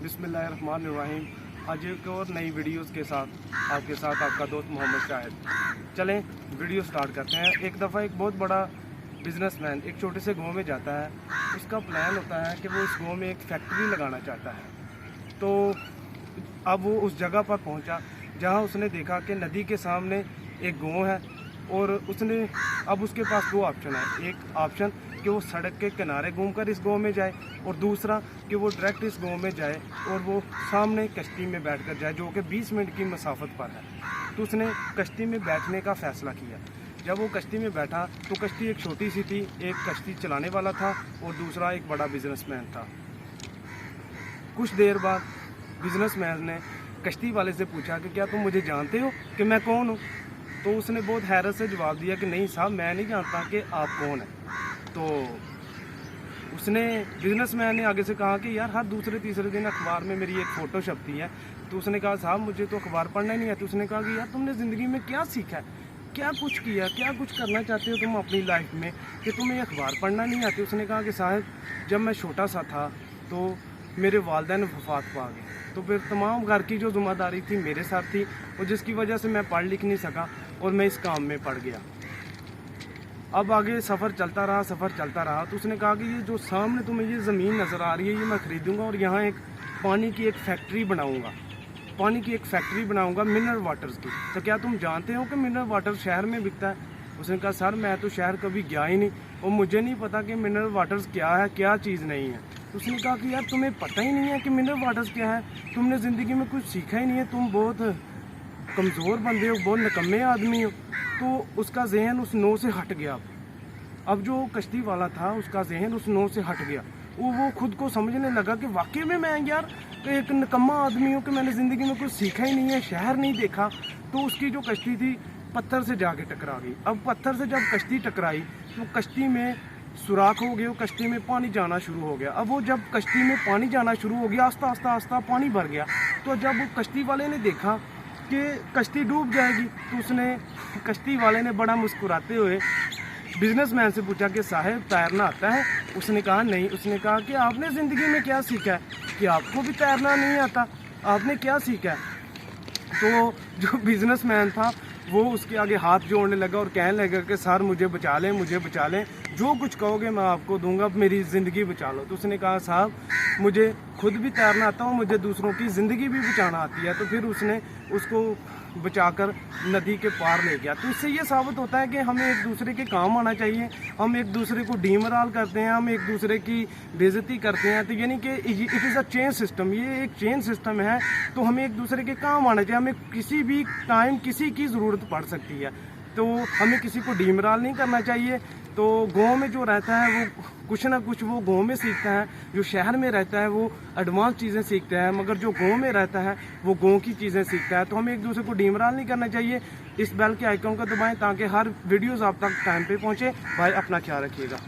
बिस्मिल्लाहिर्रहमानिर्रहीम। आज एक और नई वीडियोस के साथ आपका दोस्त मोहम्मद शाहिद। चलें वीडियो स्टार्ट करते हैं। एक दफ़ा एक बहुत बड़ा बिजनेसमैन एक छोटे से गांव में जाता है। उसका प्लान होता है कि वो इस गांव में एक फैक्ट्री लगाना चाहता है। तो अब वो उस जगह पर पहुंचा जहां उसने देखा कि नदी के सामने एक गांव है और अब उसके पास दो ऑप्शन है। एक ऑप्शन कि वो सड़क के किनारे घूमकर इस गांव में जाए और दूसरा कि वो डायरेक्ट इस गांव में जाए और वो सामने कश्ती में बैठकर जाए, जो कि 20 मिनट की मसाफत पर है। तो उसने कश्ती में बैठने का फ़ैसला किया। जब वो कश्ती में बैठा तो कश्ती एक छोटी सी थी, एक कश्ती चलाने वाला था और दूसरा एक बड़ा बिजनेसमैन था। कुछ देर बाद बिजनेसमैन ने कश्ती वाले से पूछा कि क्या तुम मुझे जानते हो कि मैं कौन हूँ? तो उसने बहुत हैरत से जवाब दिया कि नहीं साहब, मैं नहीं जानता कि आप कौन हैं। तो बिजनेसमैन ने आगे से कहा कि यार हर दूसरे तीसरे दिन अखबार में मेरी एक फ़ोटो छपती है। तो उसने कहा साहब मुझे तो अखबार पढ़ना ही नहीं है। तो उसने कहा कि यार तुमने ज़िंदगी में क्या सीखा है, क्या कुछ किया, क्या कुछ करना चाहते हो तुम अपनी लाइफ में कि तुम्हें अखबार पढ़ना नहीं आती? उसने कहा कि साहब जब मैं छोटा सा था तो मेरे वालिदैन वफ़ात पा गए, तो फिर तमाम घर की जो ज़िम्मेदारी थी मेरे साथ थी और जिसकी वजह से मैं पढ़ लिख नहीं सका और मैं इस काम में पड़ गया। अब आगे सफ़र चलता रहा। तो उसने कहा कि ये जो सामने तुम्हें ये ज़मीन नज़र आ रही है ये मैं ख़रीदूँगा और यहाँ एक पानी की एक फैक्ट्री बनाऊँगा मिनरल वाटर्स की। तो क्या तुम जानते हो कि मिनरल वाटर शहर में बिकता है? उसने कहा सर मैं तो शहर कभी गया ही नहीं और मुझे नहीं पता कि मिनरल वाटर्स क्या है, क्या चीज़ नहीं है। तो उसने कहा कि यार तुम्हें पता ही नहीं है कि मिनरल वाटर्स क्या है, तुमने ज़िंदगी में कुछ सीखा ही नहीं है, तुम बहुत कमज़ोर बंदे हो, बहुत निकम्मे आदमी हो। तो उसका जहन उस नो से हट गया। अब जो कश्ती वाला था उसका जहन उस नो से हट गया। वो खुद को समझने लगा कि वाकई में मैं यार एक निकम्मा आदमी हूँ कि मैंने ज़िंदगी में कुछ सीखा ही नहीं है, शहर नहीं देखा। तो उसकी जो कश्ती थी पत्थर से जाके टकरा गई। अब पत्थर से जब कश्ती टकराई तो कश्ती में सुराख हो गया, कश्ती में पानी जाना शुरू हो गया। अब वो जब कश्ती में पानी जाना शुरू हो गया, आस्ता पानी भर गया। तो जब वो कश्ती वाले ने देखा कि कश्ती डूब जाएगी तो कश्ती वाले ने बड़ा मुस्कुराते हुए बिजनेसमैन से पूछा कि साहब तैरना आता है? उसने कहा नहीं। उसने कहा कि आपने ज़िंदगी में क्या सीखा है कि आपको भी तैरना नहीं आता, आपने क्या सीखा है? तो जो बिजनेसमैन था वो उसके आगे हाथ जोड़ने लगा और कहने लगा कि सर मुझे बचा लें, जो कुछ कहोगे मैं आपको दूंगा, मेरी ज़िंदगी बचा लो। तो उसने कहा साहब मुझे खुद भी तैरना आता है और मुझे दूसरों की ज़िंदगी भी बचाना आती है। तो फिर उसने उसको बचाकर नदी के पार ले गया। तो इससे ये साबित होता है कि हमें एक दूसरे के काम आना चाहिए। हम एक दूसरे को डीमोरल करते हैं, हम एक दूसरे की बेइज्जती करते हैं। तो यानी कि it is a chain system, ये एक चेन सिस्टम है। तो हमें एक दूसरे के काम आना चाहिए। हमें किसी भी टाइम किसी की ज़रूरत पड़ सकती है, तो हमें किसी को डीमोरल नहीं करना चाहिए। तो गांव में जो रहता है वो कुछ ना कुछ वो गांव में सीखता है, जो शहर में रहता है वो एडवांस चीज़ें सीखता है, मगर जो गांव में रहता है वो गांव की चीज़ें सीखता है। तो हमें एक दूसरे को डीमोरल नहीं करना चाहिए। इस बेल के आइकन को दबाएं ताकि हर वीडियोज़ आप तक टाइम पे पहुँचे। भाई अपना ख्याल रखिएगा।